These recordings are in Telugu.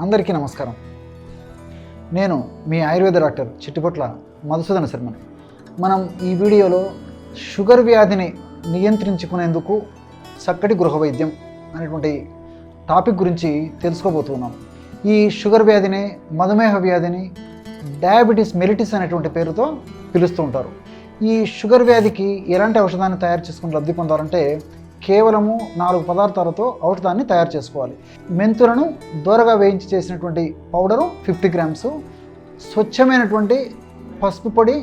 అందరికీ నమస్కారం. నేను మీ ఆయుర్వేద డాక్టర్ చిట్టిపొట్ల మధుసూదన శర్మని. మనం ఈ వీడియోలో షుగర్ వ్యాధిని నియంత్రించుకునేందుకు చక్కటి గృహ వైద్యం అనేటువంటి టాపిక్ గురించి తెలుసుకోబోతున్నాం. ఈ షుగర్ వ్యాధిని, మధుమేహ వ్యాధిని డయాబెటీస్ మెలిటిస్ అనేటువంటి పేరుతో పిలుస్తూ ఉంటారు. ఈ షుగర్ వ్యాధికి ఎలాంటి ఔషధాన్ని తయారు చేసుకుని లబ్ధి పొందాలంటే కేవలము 4 పదార్థాలతో ఔషధాన్ని తయారు చేసుకోవాలి. మెంతులను దోరగా వేయించి చేసినటువంటి పౌడరు 50 గ్రామ్స్, స్వచ్ఛమైనటువంటి పసుపు పొడి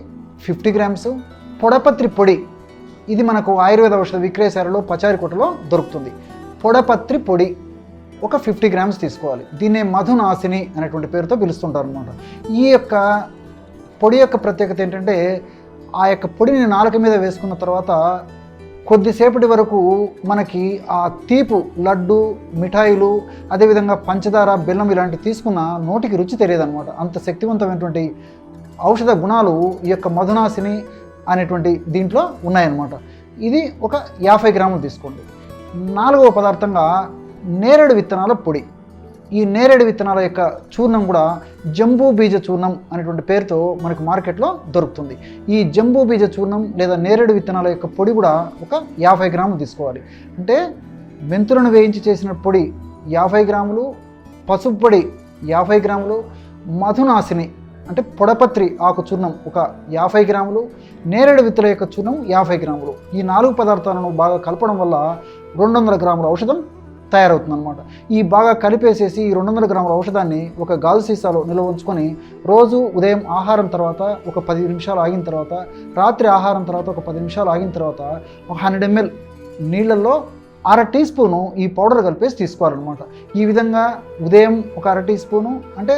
50 గ్రామ్స్, పొడపత్రి పొడి, ఇది మనకు ఆయుర్వేద ఔషధ విక్రయశాలలో పచారి కొట్టలో దొరుకుతుంది. పొడపత్రి పొడి ఒక 50 గ్రామ్స్ తీసుకోవాలి. దీన్నే మధునాశిని అనేటువంటి పేరుతో పిలుస్తుంటారు అన్నమాట. ఈ యొక్క పొడి యొక్క ప్రత్యేకత ఏంటంటే, ఆ యొక్క పొడిని నాలుక మీద వేసుకున్న తర్వాత కొద్దిసేపటి వరకు మనకి ఆ తీపు, లడ్డు, మిఠాయిలు, అదేవిధంగా పంచదార, బెల్లం ఇలాంటివి తీసుకున్న నోటికి రుచి తెలియదన్నమాట. అంత శక్తివంతమైనటువంటి ఔషధ గుణాలు ఈ యొక్క మధునాశిని అనేటువంటి దీంట్లో ఉన్నాయన్నమాట. ఇది ఒక 50 గ్రాములు తీసుకోండి. 4వ పదార్థంగా నేరేడు విత్తనాల పొడి. ఈ నేరేడు విత్తనాల యొక్క చూర్ణం కూడా జంబూ బీజ చూర్ణం అనేటువంటి పేరుతో మనకు మార్కెట్లో దొరుకుతుంది. ఈ జంబూ బీజ చూర్ణం లేదా నేరేడు విత్తనాల యొక్క పొడి కూడా ఒక 50 గ్రాములు తీసుకోవాలి. అంటే మెంతులను వేయించి చేసిన పొడి 50 గ్రాములు, పసుపు పొడి 50 గ్రాములు, మధునాశిని అంటే పొడపత్రి ఆకు చూర్ణం ఒక 50 గ్రాములు, నేరేడు విత్తుల యొక్క చూర్ణం 50 గ్రాములు. ఈ 4 పదార్థాలను బాగా కలపడం వల్ల 200 గ్రాముల ఔషధం తయారవుతుందన్నమాట. ఈ బాగా కలిపేసేసి ఈ 200 గ్రాముల ఔషధాన్ని ఒక గాజు సీసాలో నిల్వ ఉంచుకొని రోజు ఉదయం ఆహారం తర్వాత ఒక 10 నిమిషాలు ఆగిన తర్వాత, రాత్రి ఆహారం తర్వాత ఒక 10 నిమిషాలు ఆగిన తర్వాత ఒక 100 ml నీళ్ళల్లో 1/2 టీ స్పూను ఈ పౌడర్ కలిపేసి తీసుకోవాలన్నమాట. ఈ విధంగా ఉదయం ఒక 1/2 టీ స్పూను అంటే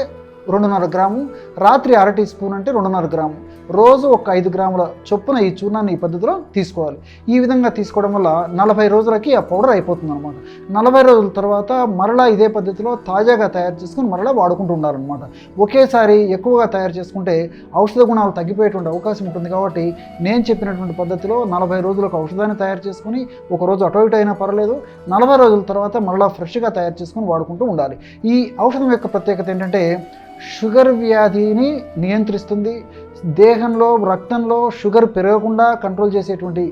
2.5 గ్రాము, రాత్రి 1/2 టీ స్పూన్ అంటే 2.5 గ్రాము, రోజు ఒక 5 గ్రాముల చొప్పున ఈ చూర్ణాన్ని ఈ పద్ధతిలో తీసుకోవాలి. ఈ విధంగా తీసుకోవడం వల్ల 40 రోజులకి ఆ పౌడర్ అయిపోతుంది అనమాట. 40 రోజుల తర్వాత మరలా ఇదే పద్ధతిలో తాజాగా తయారు చేసుకుని మరలా వాడుకుంటూ ఉండాలన్నమాట. ఒకేసారి ఎక్కువగా తయారు చేసుకుంటే ఔషధ గుణాలు తగ్గిపోయేటువంటి అవకాశం ఉంటుంది. కాబట్టి నేను చెప్పినటువంటి పద్ధతిలో 40 రోజులకు ఔషధాన్ని తయారు చేసుకుని ఒకరోజు అటు ఇటు అయినా పర్లేదు, 40 రోజుల తర్వాత మరలా ఫ్రెష్గా తయారు చేసుకుని వాడుకుంటూ ఉండాలి. ఈ ఔషధం యొక్క ప్రత్యేకత ఏంటంటే షుగర్ వ్యాధిని నియంత్రిస్తుంది. దేహంలో, రక్తంలో షుగర్ పెరగకుండా కంట్రోల్ చేసేటువంటి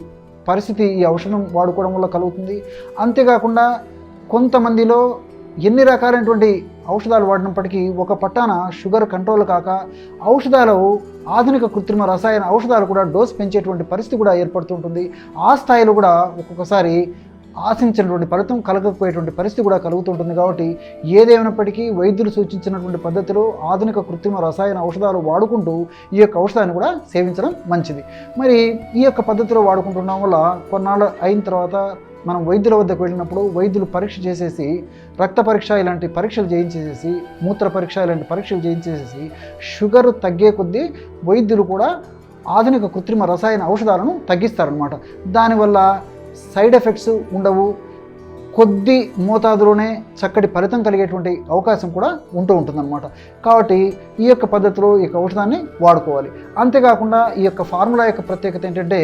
పరిస్థితి ఈ ఔషధం వాడుకోవడం వల్ల కలుగుతుంది. అంతేకాకుండా కొంతమందిలో ఎన్ని రకాలైనటువంటి ఔషధాలు వాడినప్పటికీ ఒక పట్టాన షుగర్ కంట్రోల్ కాక ఔషధాలు, ఆధునిక కృత్రిమ రసాయన ఔషధాలు కూడా డోస్ పెంచేటువంటి పరిస్థితి కూడా ఏర్పడుతుంటుంది. ఆ స్థాయిలో కూడా ఒక్కొక్కసారి ఆశించినటువంటి ఫలితం కలగకపోయేటువంటి పరిస్థితి కూడా కలుగుతుంటుంది. కాబట్టి ఏదేమైనప్పటికీ వైద్యులు సూచించినటువంటి పద్ధతిలో ఆధునిక కృత్రిమ రసాయన ఔషధాలు వాడుకుంటూ ఈ యొక్క ఔషధాన్ని కూడా సేవించడం మంచిది. మరి ఈ యొక్క పద్ధతిలో వాడుకుంటున్న వల్ల కొన్నాళ్ళు అయిన తర్వాత మనం వైద్యుల వద్దకు వెళ్ళినప్పుడు వైద్యులు పరీక్ష చేసేసి, రక్త పరీక్ష ఇలాంటి పరీక్షలు చేయించేసేసి, మూత్ర పరీక్ష ఇలాంటి పరీక్షలు చేయించేసేసి షుగర్ తగ్గే కొద్దీ వైద్యులు కూడా ఆధునిక కృత్రిమ రసాయన ఔషధాలను తగ్గిస్తారనమాట. దానివల్ల సైడ్ ఎఫెక్ట్స్ ఉండవు, కొద్ది మోతాదులోనే చక్కటి ఫలితం కలిగేటువంటి అవకాశం కూడా ఉంటుందన్నమాట. కాబట్టి ఈ యొక్క పద్ధతిలో ఈ యొక్క ఔషధాన్ని వాడుకోవాలి. అంతేకాకుండా ఈ యొక్క ఫార్ములా యొక్క ప్రత్యేకత ఏంటంటే,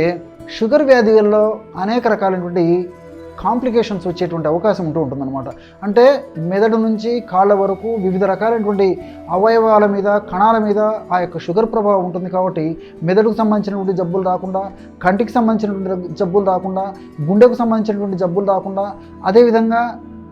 షుగర్ వ్యాధుల్లో అనేక రకాలైనటువంటి కాంప్లికేషన్స్ వచ్చేటువంటి అవకాశం ఉంటుందన్నమాట. అంటే మెదడు నుంచి కాళ్ళ వరకు వివిధ రకాలైనటువంటి అవయవాల మీద, కణాల మీద ఆ యొక్క షుగర్ ప్రభావం ఉంటుంది. కాబట్టి మెదడుకు సంబంధించినటువంటి జబ్బులు రాకుండా, కంటికి సంబంధించినటువంటి జబ్బులు రాకుండా, గుండెకు సంబంధించినటువంటి జబ్బులు రాకుండా, అదేవిధంగా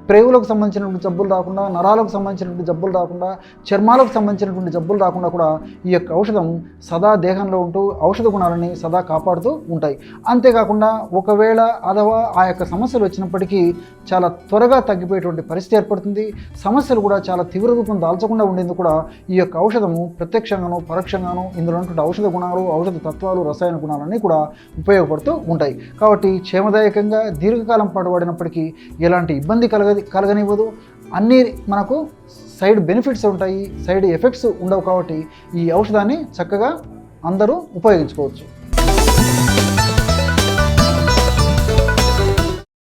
ప్రేగులకు సంబంధించినటువంటి జబ్బులు రాకుండా, నరాలకు సంబంధించినటువంటి జబ్బులు రాకుండా, చర్మాలకు సంబంధించినటువంటి జబ్బులు రాకుండా కూడా ఈ యొక్క ఔషధం సదా దేహంలో ఉంటూ ఔషధ గుణాలని సదా కాపాడుతూ ఉంటాయి. అంతేకాకుండా ఒకవేళ అథవా ఆ యొక్క సమస్యలు వచ్చినప్పటికీ చాలా త్వరగా తగ్గిపోయేటువంటి పరిస్థితి ఏర్పడుతుంది. సమస్యలు కూడా చాలా తీవ్ర రూపం దాల్చకుండా ఉండేందుకు కూడా ఈ యొక్క ఔషధము ప్రత్యక్షంగాను, పరోక్షంగాను ఇందులో ఉన్నటువంటి ఔషధ గుణాలు, ఔషధ తత్వాలు, రసాయన గుణాలన్నీ కూడా ఉపయోగపడుతూ ఉంటాయి. కాబట్టి క్షేమదాయకంగా దీర్ఘకాలం పాటు వాడినప్పటికీ ఎలాంటి ఇబ్బంది కలగనివ్వదు. అన్నీ మనకు సైడ్ బెనిఫిట్స్ ఉంటాయి, సైడ్ ఎఫెక్ట్స్ ఉండవు. కాబట్టి ఈ ఔషధాన్ని చక్కగా అందరూ ఉపయోగించుకోవచ్చు.